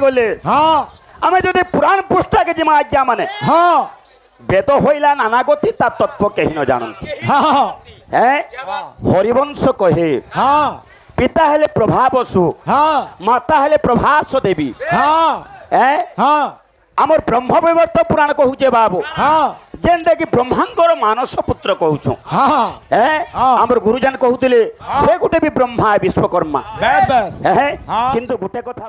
গলে হ্যাঁ আমি যদি পুরাণ পুস্তকে যিমা আজ্ঞা মানে হ্যাঁ বেদ হইলা নানা গতি তার তত্ত্ব কেহি ন জানন হ্যাঁ হ্যাঁ হরিবংশ কহে হ্যাঁ পিতা হেলে প্রভা বসু হ্যাঁ মাতা হেলে প্রভাস দেবী হ্যাঁ হ্যাঁ হ্যাঁ আমার ব্রহ্ম বৈবর্ত পুরাণ কহুছে বাবু হ্যাঁ যেনটা কি ব্রহ্মাঙ্কর মানস পুত্র কହୁଛୁ হ্যাঁ হ্যাঁ হ্যাঁ। আমার গুরুজন কহুଥିଲେ সে গোটে বি ব্রহ্মা বিশ্বকর্মা বেশ বেশ হ্যাঁ হ্যাঁ। কিন্তু গোটে কথা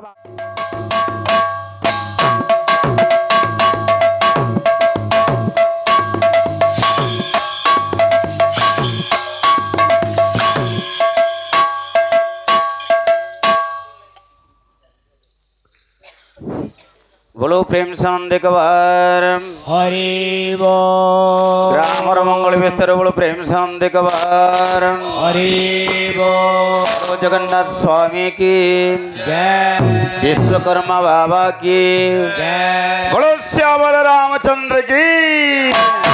बोलो प्रेम से आनंद कबार हरि बोल ग्रामर मंगल विस्तार बोलो प्रेम से आनंद कबार हरि बोल जगन्नाथ स्वामी की जय विश्वकर्मा बाबा की जय बोलो श्यामल रामचंद्र जी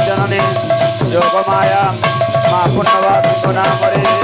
जननी योग माया माँ पुण्यवा नामरे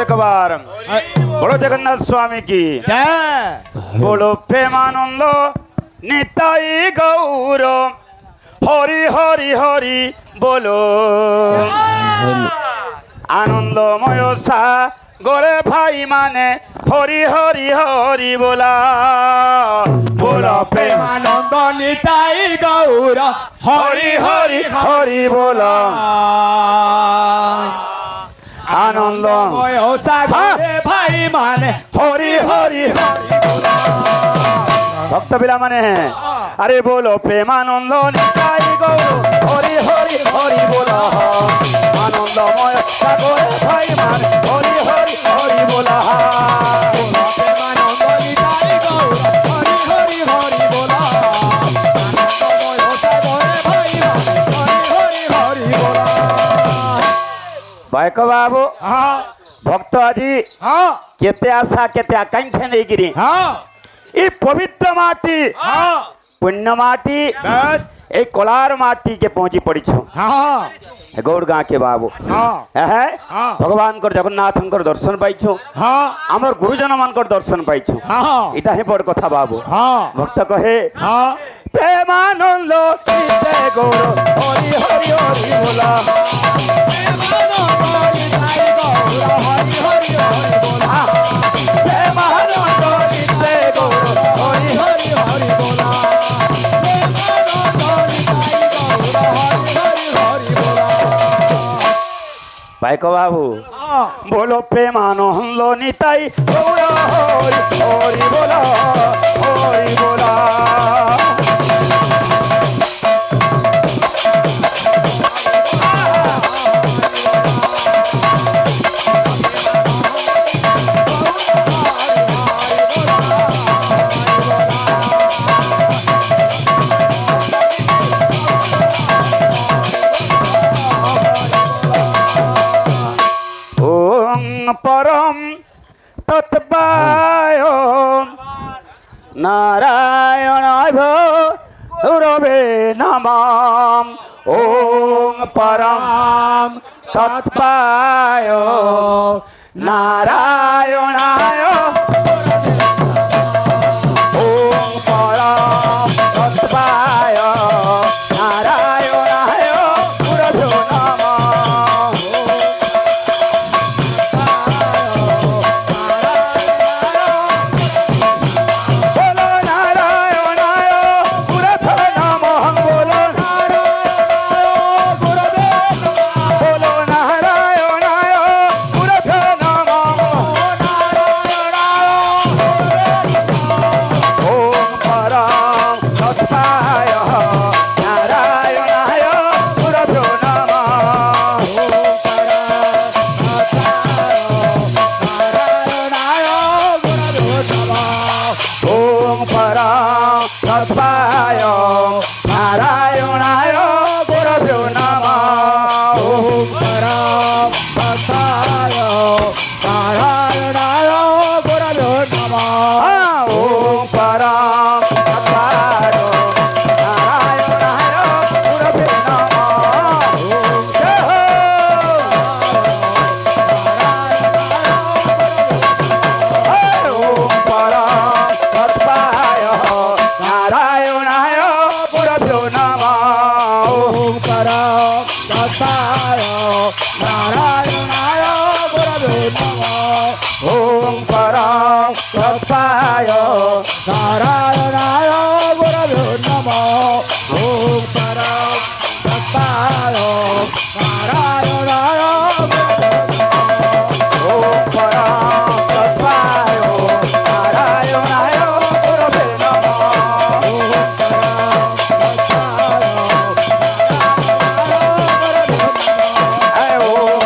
একবার বলো জগন্নাথ স্বামী কি জয় বলো প্রেমানন্দ নিতাই গৌর হরি হরি হরি বলো আনন্দময় সা গোরে ভাই মানে হরি হরি হরি বলা বলো প্রেম প্রেমানন্দ নিতাই গৌর হরি হরি হরি বলা আনন্দ সাগরে ভাই মানে হরি হরি হরি ভক্ত বিলা মানে আরে বলো প্রেমানন্দ নিতাই গৌর হরি হরি হরি বলা আনন্দময় সাগরে ভাই মানে হরি হরি হরি বলা প্রেমানন্দ নিতাই গৌর হরি হরি হরি বলা আনন্দময় সাগরে ভাই মানে হরি হরি হরি বলা ভাইক বাবু হ্যাঁ ভক্ত আজি হ্যাঁ কেতে আশা কেতে আকাঙ্ক্ষা নেইকিরি হ্যাঁ এই পবিত্র মাটি হ্যাঁ পুণ্য মাটি बस এই কলার মাটি কে পৌঁছি পড়িছো हाँ গৌড় গাঁ কে বাবু हाँ হ্যাঁ हाँ ভগবানଙ୍କର ଜଗନ୍ନାଥଙ୍କର ଦର୍ଶନ ପାଇଛୁ हाँ ଆମର ଗୁରୁଜନମାନଙ୍କର ଦର୍ଶନ ପାଇଛୁ हाँ ଏଇଟା ହିଁ ବଡ଼ କଥା ବାବୁ हाँ ଭକ୍ତ କହେ हाँ ପ୍ରେମାନନ୍ଦ ଚିତ୍ତେ ଗୌର ହରି ହରି ହରି ବୋଲା ପ୍ରେମାନନ୍ଦ ଚିତ୍ତେ ଗୌର ହରି ହରି ହରି ବୋଲା ଭାଇକ ବାବୁ बोलो प्रेमानंद निताई गौर हरि हरि बोला हरि बोला ओम परम तत्पाय नारायण रवे नमः ओम परम तत्पाय नारायणाय ओम परम तत्पाय नारायणाय गुरभ्यो नमः बोलो नारायणाय गुरभ्यो नमः बोलो बोलो नारायणाय गुरभ्यो नमः ओम परम तत्पाय नारायणाय गुरभ्यो नमः ओम परम तत्पाय नारायणाय गुरभ्यो नमः ओम परम तत्पाय नारायणाय गुरभ्यो नमः ओम परम तत्पाय नारायणाय गुरभ्यो नमः जय हो ओम परम तत्पाय नारायणाय गुरभ्यो नमः ओम परम तत्पाय नारायणाय गुरभ्यो नमः ओम परम तत्पाय नारायणाय गुरभ्यो नमः ओम परम तत्पाय नारायणाय ओम परम तत्पाय नारायणाय गुरभ्यो नमः ओम परम तत्पाय नारायणाय गुरभ्यो नमः ओम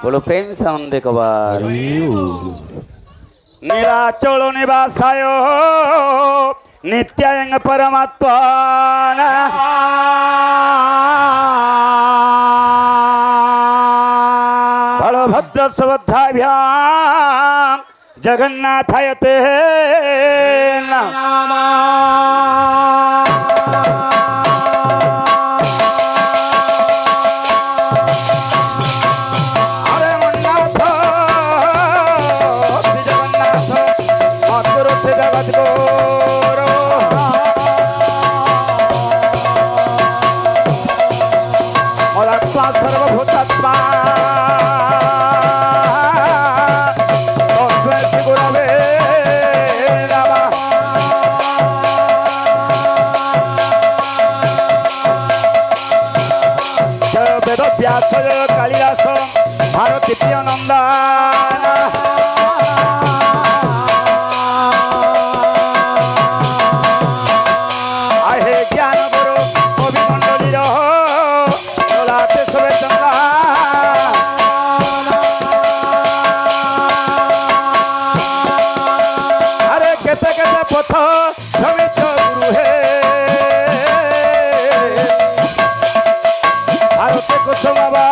बोलो प्रेम से आनंद कबार नीलाचल निवासाय नित्यायंग परमात्मा बलभद्र सुभद्राभ्याम जगन्नाथाय ते हरे मन्नाथ श्री जगन्नाथ मधुर से जगत गौर मलात्मा सर्वभूतात्मा गुरवे नमः जय वेद व्यास जय कालिदास भारती प्रिय नंदन आहे ज्ञान गुरु कवि मंडली चलाते सबे चंदा अरे केते केते पथ छविछ गुरु हे भारते कुसुमाबा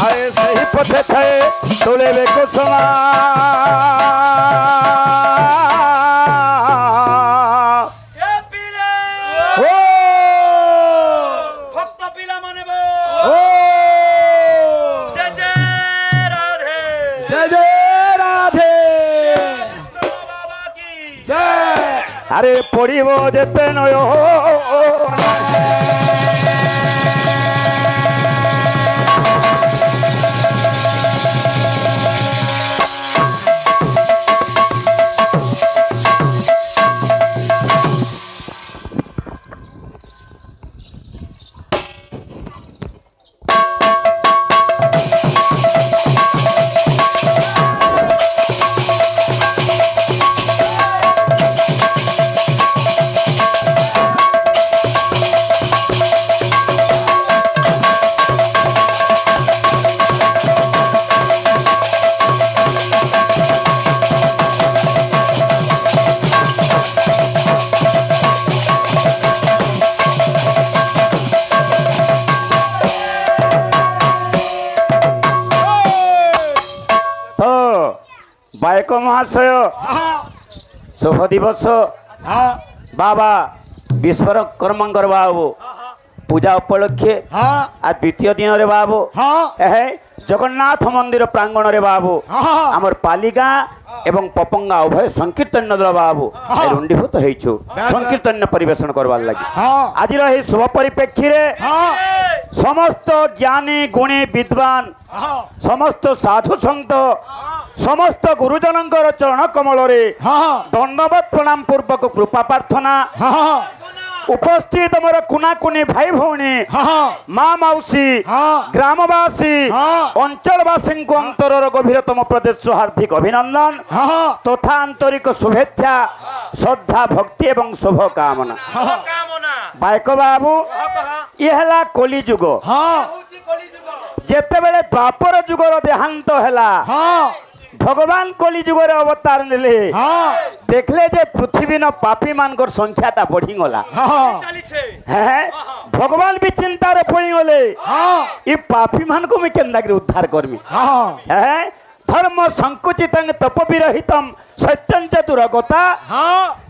अरे सही पथे थे तोले बे कुसुमा अरे पड़ब जेते नय बायक महाशय शुभ दिवस बाबा विश्वकर्मांकर बाबू पूजा उपलक्षे आ द्वितीय दिन रे बाबू जगन्नाथ मंदिर प्रांगण रे बाबू आमर पालिका एवं पपंगा उभय संकीर्तन दल बाबू रुंडीभूत होइछु संकीर्तन परिवेशन करवार लगी आज रही शुभ परिप्रेक्षी रे समस्त ज्ञानी गुणी विद्वान समस्त साधु संत समस्त गुरुजनंकर चरण कमल रे दंडवत प्रणाम पूर्वक कृपा प्रार्थना उपस्थित मोर कुना कुनी भाई भौणी माँ मौसी ग्रामवासी अंचलवासी को अंतरर गभीरतम प्रदेश हार्दिक अभिनंदन तथा आंतरिक शुभेच्छा श्रद्धा भक्ति एवं शुभ कामना बायक बाबू ये कली जुग जेते बेले द्वापर जुगर देहांत हैला भगवान कली जुगर अवतार नेले देखले जे पृथ्वी न पापी मानकर संख्याटा बढ़ी गला भगवान भी चिंता रे पड़ी गले ई पापी मान को मैं केंदा के उद्धार करमी धर्म संकुचित तप विरहितम सत्यं चतुरगता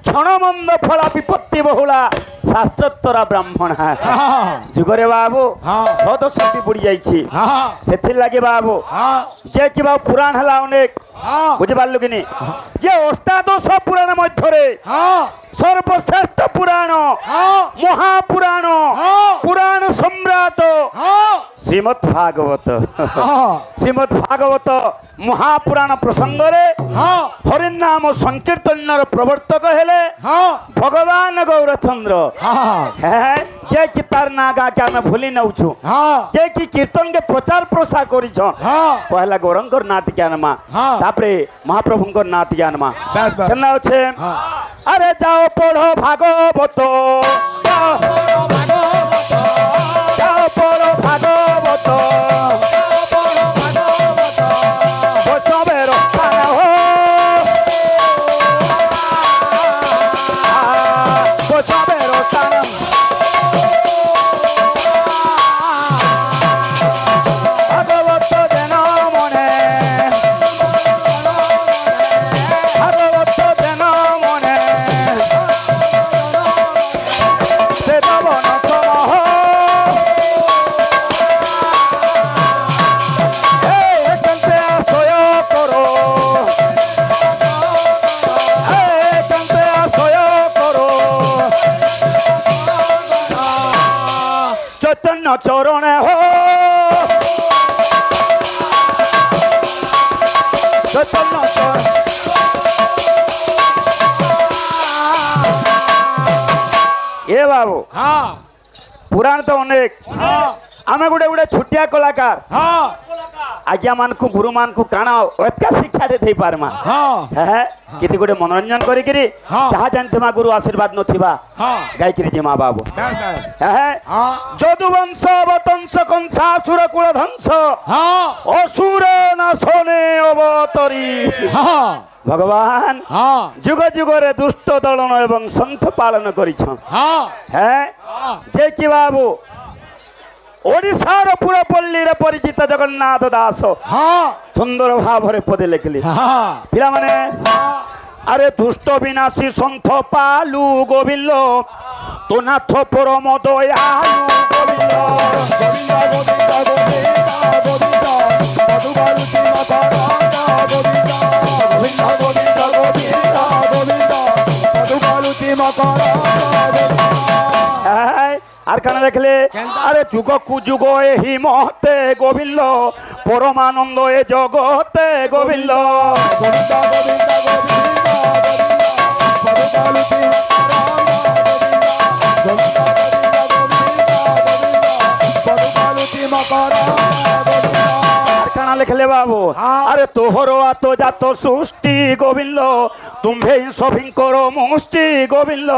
क्षणमंद फला विपत्ति बहुला शास्त्रोत्तरा ब्राह्मण जुगरे बाबू सदोष भी बुड़ी जाइछि सेथिर लागे बाबू जे कि बाबू पुराण हला अनेक बुझि पारलु कि नहीं जे अष्टादश पुराण मध्यरे सर्वश्रेष्ठ पुराण महापुराण पुराण सम्राट श्रीमद् भागवत श्रीमद् भागवत महापुराण प्रसंग रे हरिनाम संकीर्तन प्रवर्तक हेले भगवान गौरचंद्र যে কি তার না গাকে আমি ভুলি নেউছু হ্যাঁ যে কি কীর্তনকে প্রচার প্রসার করিছ হ্যাঁ পহলা গৌরঙ্গর না টিকে আনমা হ্যাঁ। তারপরে মহাপ্রভুঙ্কর না টিকে আনমা ব্যাস ব্যাস কেন আছে হ্যাঁ। আরে যাও পড়ো ভাগবত যাও যাও পড়ো ভাগবত বৈষ্ণবের স্থান হো বৈষ্ণবের স্থান ভাগবত যেন মনে ভাগবত যেন মনে সে দবন সমহ একান্তে আশ্রয় করো একান্তে আশ্রয় করো চৈতন্য চরণে হো চৈতন্য চরণ এ বাবু হ্যাঁ পুরাণ তো অনেক হ্যাঁ ଆମେ ଗୋଟେ ଗୋଟେ ଛୋଟିଆ କଳାକାର হ্যাঁ ଆଜ୍ଞା ମାନଙ୍କୁ ଗୁରୁ ମାନଙ୍କୁ କାଣା ଏତକା ଶିକ୍ଷାଟେ ଦେଇ ପାରମା হ্যাঁ ହେ କିଛି ଗୋଟେ ମନୋରଞ୍ଜନ କରିକିରି ହଁ। ଯାହା ଜାଣିଥିବା ଗୁରୁ ଆଶୀର୍ବାଦ ନଥିବା হ্যাঁ ଗାଇକିରି ଜିମା ବାବୁ ব্যাস ব্যাস ହେ হ্যাঁ ଯଦୁବଂଶ ବତଂଶ କଂସାସୁର କୁଳ ଧ୍ୱଂସ হ্যাঁ ଅସୁର ନାଶନେ ଅବତରୀ হ্যাঁ ଭଗବାନ হ্যাঁ ଯୁଗ ଯୁଗରେ ଦୁଷ୍ଟ ଦଳନ ଏବଂ ସନ୍ଥ ପାଳନ କରିଛନ୍ হ্যাঁ ହେ হ্যাঁ ଯେ କି ବାବୁ ଓଡ଼ିଶାର ପୁରପଲ୍ଲୀରେ ପରିଚିତ ଜଗନ୍ନାଥ ଦାସ হ্যাঁ ସୁନ୍ଦର ଭାବରେ ପଦେ ଲେଖିଲେ হ্যাঁ ପିଲାମାନେ আরে দুষ্ট বিনাশী সন্থ পালু গোবিন্দ তো নাথ পরম দয়ালু গোবিন্দ এই, আর কানে দেখলে আরে যুগ কুযুগ এহি মহতে গোবিন্দ পরমানন্দ এ জগতে গোবিন্দ আর কানা লিখলে বাবু আরে তোহর আত জাত সৃষ্টি গোবিন্দ তুমে সভিঙ্কর মুষ্টি গোবিন্দ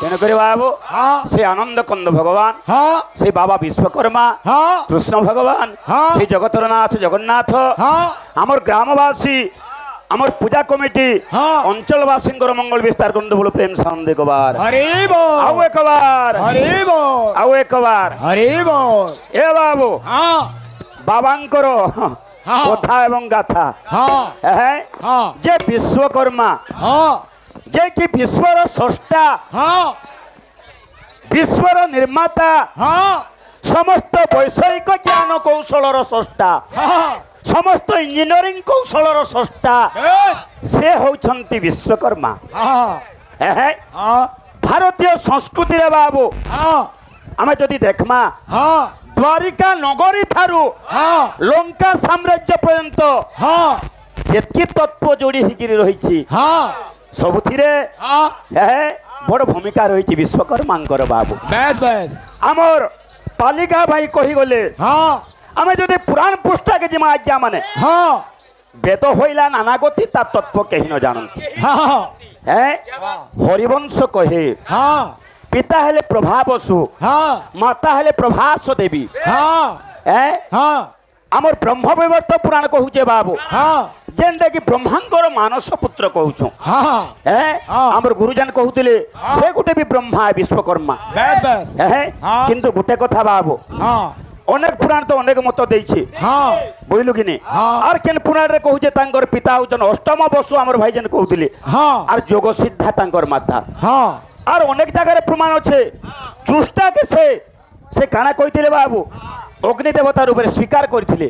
তেণুকরি বাবু সে আনন্দ কন্দ ভগবান সে বাবা বিশ্বকর্মা কৃষ্ণ ভগবান সেই জগতর নাথ জগন্নাথ আমার গ্রামবাসী আমার পূজা কমিটি অঞ্চলবাসীঙ্কর মঙ্গল বিস্তার করতে বলো প্রেম সানন্দে কবার আউ একবার আউ একবার এ বাবু বাবাঙ্কর কথা এবং গাথা হ্যাঁ যে বিশ্বকর্মা যে কি বিশ্বর স্রষ্টা বিশ্বর নির্মাতা সমস্ত বৈষয়িক জ্ঞান কৌশলর স্রষ্টা সমস্ত ইঞ্জিনিয়ারিং কৌশলর স্রষ্টা সে হচ্ছন্তি বিশ্বকর্মা হ্যাঁ ভারতীয় সংস্কৃতিরে বাবু আমি যদি দেখমা দ্বারিকা নগরী ঠারু লঙ্কা সাম্রাজ্য পর্যন্ত যেতকি তত্ত্ব যোড়ি হইকিরি রহিছি ସବୁଥିରେ ବଡ଼ ଭୂମିକା ରହିଛି ବିଶ୍ୱକର୍ମାଙ୍କର ବାବୁ বেশ বেশ ଆମର ପାଲିକା ଭାଇ କହିଗଲେ ଆମେ ଯଦି ପୁରାଣ ପୃଷ୍ଠାକେ ଯିମା ଆଜ୍ଞା ମାନେ ବେଦ ହଇଲା ନାନା ଗତି ତା ତତ୍ତ୍ୱ କେହି ନ ଜାଣନ୍ତି ହରିବଂଶ କହେ ପିତା ହେଲେ ପ୍ରଭା ବସୁ ମାତା ହେଲେ ପ୍ରଭାସ ଦେବୀ ଆମର ବ୍ରହ୍ମ ବୈବର୍ତ ପୁରାଣ କହୁଛେ ବାବୁ ଯେନ୍ଟା କି ବ୍ରହ୍ମାଙ୍କର ମାନସ ପୁତ୍ର କହୁଛୁ ଆମର ଗୁରୁଜନ କହୁଥିଲେ ସେ ଗୋଟେ ବି ବ୍ରହ୍ମା ବିଶ୍ୱକର୍ମା କିନ୍ତୁ ଗୋଟେ କଥା ବାବୁ অনেক পুরাণ তো অনেক মত দিয়েছে বুঝলু কি নি আর কেন পুরাণে কହୁছে তাঙ্কর পিতা হচ্ছেন অষ্টম বসু আমার ভাইজান কହୁଥିଲେ আর যোগ সিদ্ধা তাঙ্কর মাতা আর অনেক জায়গায় প্রমাণ আছে ত্রুষ্টাকে সে কানা কইଥିଲେ বাবু অগ্নি দেবতা রূপে স্বীকার করেছিলে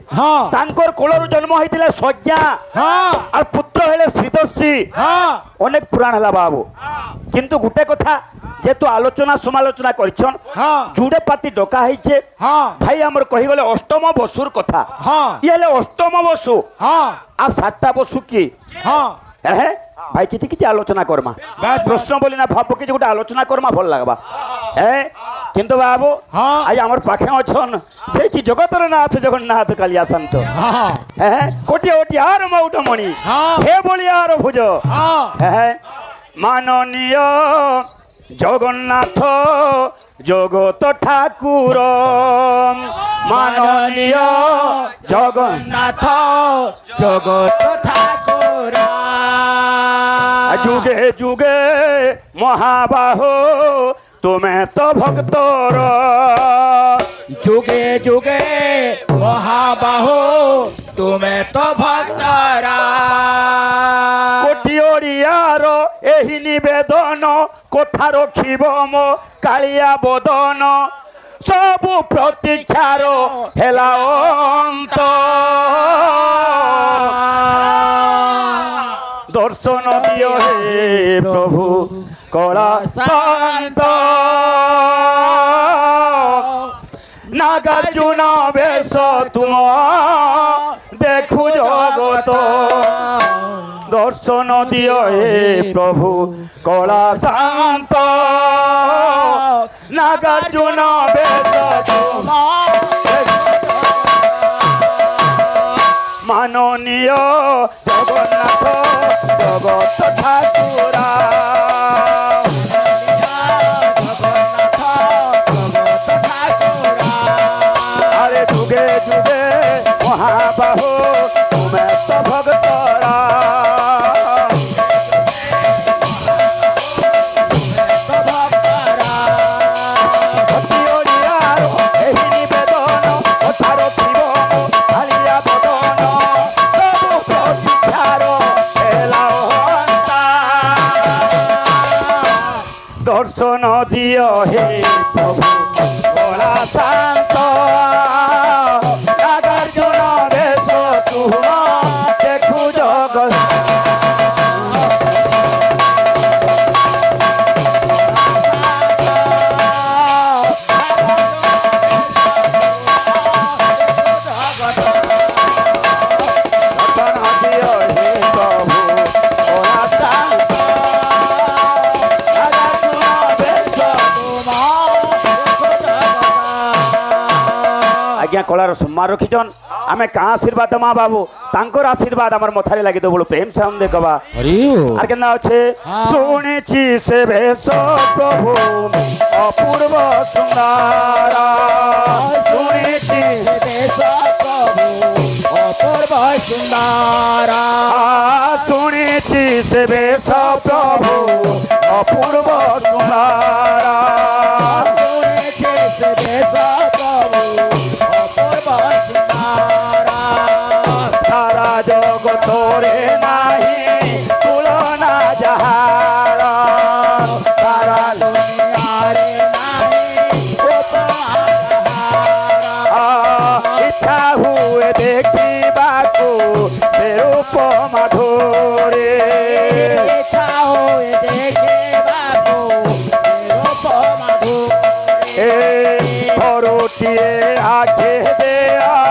তাঙ্কর কোলর জন্ম হয়েছিল সজ্ঞা আর পুত্র হলে শ্রীদর্শী অনেক পুরাণ হলা বাবু কিন্তু গোটে কথা যেহেতু আলোচনা সমালোচনা করছন হ্যাঁ যুড়ে পাতি ডকা হয়েছে হ্যাঁ ভাই আমার কহিগলে অষ্টম বসুর কথা হ্যাঁ ইয়ে হলে অষ্টম বসু হ্যাঁ আর 7টা বসু কি হ্যাঁ হ্যাঁ ভাই কিছু কিছু আলোচনা করমা বাস, প্রশ্ন বলি না ভাব কিছু গোটে আলোচনা করমা ভাল লাগবা হ্যাঁ কিন্তু বাবু হ্যাঁ। আজ আমার পাখে অছন সেই কি জগতর না আছে জগন্নাথ কালিয়া শান্ত হ্যাঁ হ্যাঁ কোটিয়া ওটি আর মৌটমণি হ্যাঁ। হে বলি আর ভুজ হ্যাঁ হ্যাঁ মাননীয় জগন্নাথ জগত ঠাকুর মাননীয় জগন্নাথ নাথ জগত ঠাকুর যুগে যুগে মহাবাহ তুমি তো ভক্তর যুগে যুগে মহাবাহু তুমি তো ভক্তরা কোটি ওড়িয়ার এই নিবেদন কোথা রখিব মো কালিয়া বদন সবু প্রতীক্ষার হেলা অন্ত দর্শন দিও হে প্রভু কলা শান্ত নাগার্জুন বেশ তুম দেখু জগত দর্শন দিও হে প্রভু কলা শান্ত নাগার্জুন বেশ তুম মাননীয় জগন্নাথ জগত ঠাকুরা আরে যুগে যুগে মহাবাহু তুমি তো ভক্তরা ভক্তি ওড়িয়ার এই নিবেদন কথার জীবন আলিয়া বদন সবু প্রতীক্ষার হেলা হন্তা দর্শন দিও হে প্রভু বলা শান্ত নাগার্জুন বেশ তুম দেখু জগৎ দর্শন দিও হে প্রভু বলা শান্ত নাগার্জুন বেশ তুম আজ্ঞা কলার সম্মান রখিছন আমি কাঁ আশীর্বাদ মা বাবু তাঙ্কর আশীর্বাদ আমার মথারে লাগি দেব প্রেম সাউন্ড দেখবা আর কেন আছে শুনেছি সে বেশ প্রভু অপূর্ব সুন্দর শুনেছি অপূর্ব সুন্দর শুনেছি সে বেশ প্রভু অপূর্ব সুন্দর সারা জগতরে নাহি তুলনা যাহার সারা ইচ্ছা হুয়ে দেখিবাকু সে রূপ মাধুরী এ ঘরটিয়ে আখে দেয়া